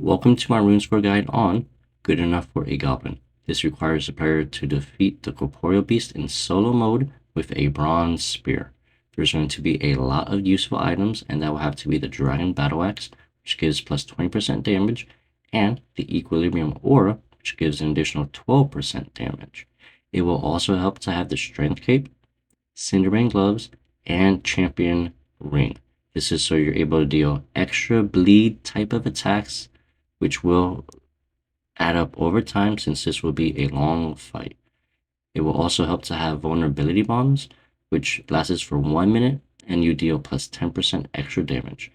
Welcome to my RuneScore guide on Good Enough for a Goblin. This requires the player to defeat the Corporeal beast in solo mode with a bronze spear. There's going to be a lot of useful items, and that will have to be the Dragon Battleaxe, which gives plus 20% damage, and the Equilibrium Aura, which gives an additional 12% damage. It will also help to have the Strength Cape, Cinderbane Gloves, and Champion Ring. This is so you're able to deal extra bleed type of attacks, which will add up over time since this will be a long fight. It will also help to have vulnerability bombs, which lasts for 1 minute and you deal plus 10% extra damage.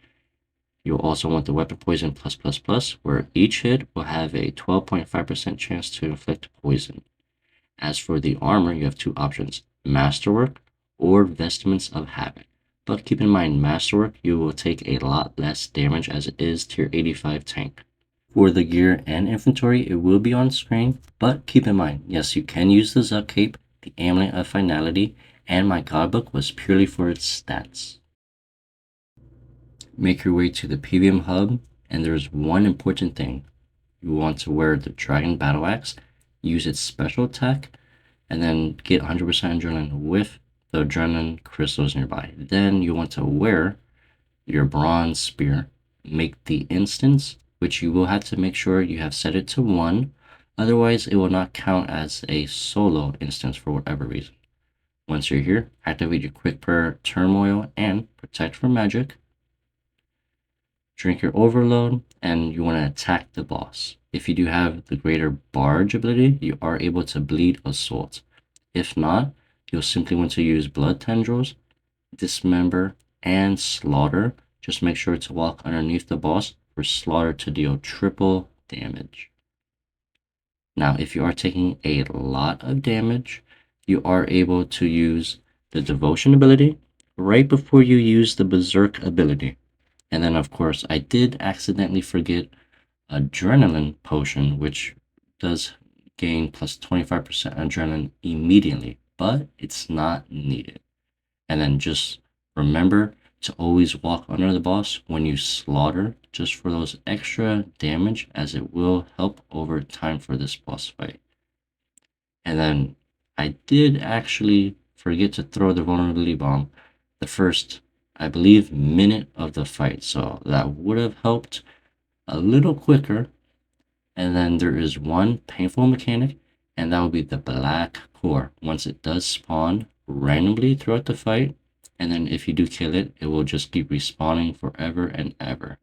You'll also want the weapon poison plus, where each hit will have a 12.5% chance to inflict poison. As for the armor, you have two options, Masterwork or Vestments of Havoc. But keep in mind, Masterwork, you will take a lot less damage as it is tier 85 tank. For the gear and inventory, it will be on screen, but keep in mind, yes, you can use the Zuck Cape, the Amulet of Finality, and my Godbook was purely for its stats. Make your way to the PVM hub, and there's one important thing. You want to wear the Dragon Battleaxe, use its special attack, and then get 100% adrenaline with the adrenaline crystals nearby. Then you want to wear your bronze spear, make the instance, which you will have to make sure you have set it to 1, otherwise it will not count as a solo instance for whatever reason. Once you're here, activate your Quick Prayer, Turmoil, and Protect from Magic. Drink your Overload, and you want to attack the boss. If you do have the Greater Barge ability, you are able to bleed Assault. If not, you'll simply want to use Blood Tendrils, Dismember, and Slaughter. Just make sure to walk underneath the boss for Slaughter to deal triple damage. Now, if you are taking a lot of damage, you are able to use the Devotion ability right before you use the Berserk ability. And then, of course, I did accidentally forget Adrenaline Potion, which does gain plus 25% adrenaline immediately, but it's not needed. And then just remember to always walk under the boss when you slaughter, just for those extra damage, as it will help over time for this boss fight. And then I did actually forget to throw the vulnerability bomb the first, I believe, minute of the fight, so that would have helped a little quicker. And then there is one painful mechanic, and that will be the black core. Once it does spawn randomly throughout the fight, and then if you do kill it, it will just keep respawning forever and ever.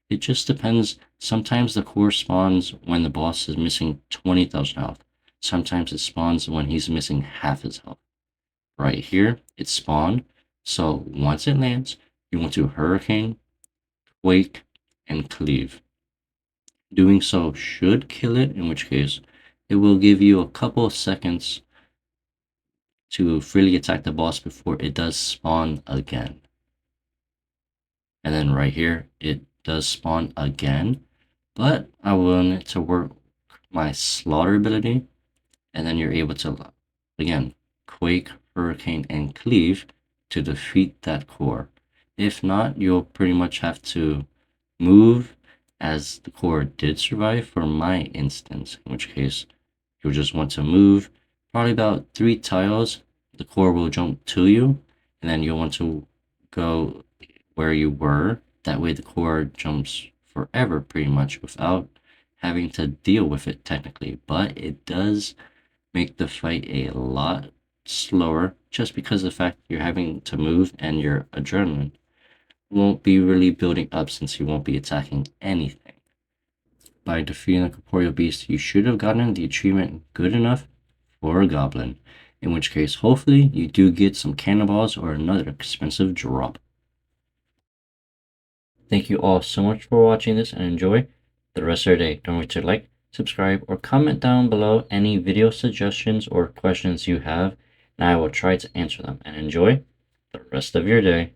It just depends. Sometimes the core spawns when the boss is missing 20,000 health. Sometimes it spawns when he's missing half his health. Right here, it spawned. So once it lands, you want to Hurricane, Quake, and Cleave. Doing so should kill it, in which case it will give you a couple of seconds to freely attack the boss before it does spawn again. And then right here, it does spawn again, but I want to work my Slaughter ability, and then you're able to, again, Quake, Hurricane, and Cleave to defeat that core. If not, you'll pretty much have to move, as the core did survive for my instance, in which case you'll just want to move probably about 3 tiles. The core will jump to you, and then you'll want to go where you were. That way the core jumps forever pretty much without having to deal with it technically, but it does make the fight a lot slower just because of the fact you're having to move and your adrenaline won't be really building up since you won't be attacking anything. By defeating the Corporeal beast, you should have gotten the achievement Good Enough for a Goblin, in which case hopefully you do get some cannonballs or another expensive drop. Thank you all so much for watching this, and enjoy the rest of your day. Don't forget to like, subscribe, or comment down below any video suggestions or questions you have, and I will try to answer them. And enjoy the rest of your day.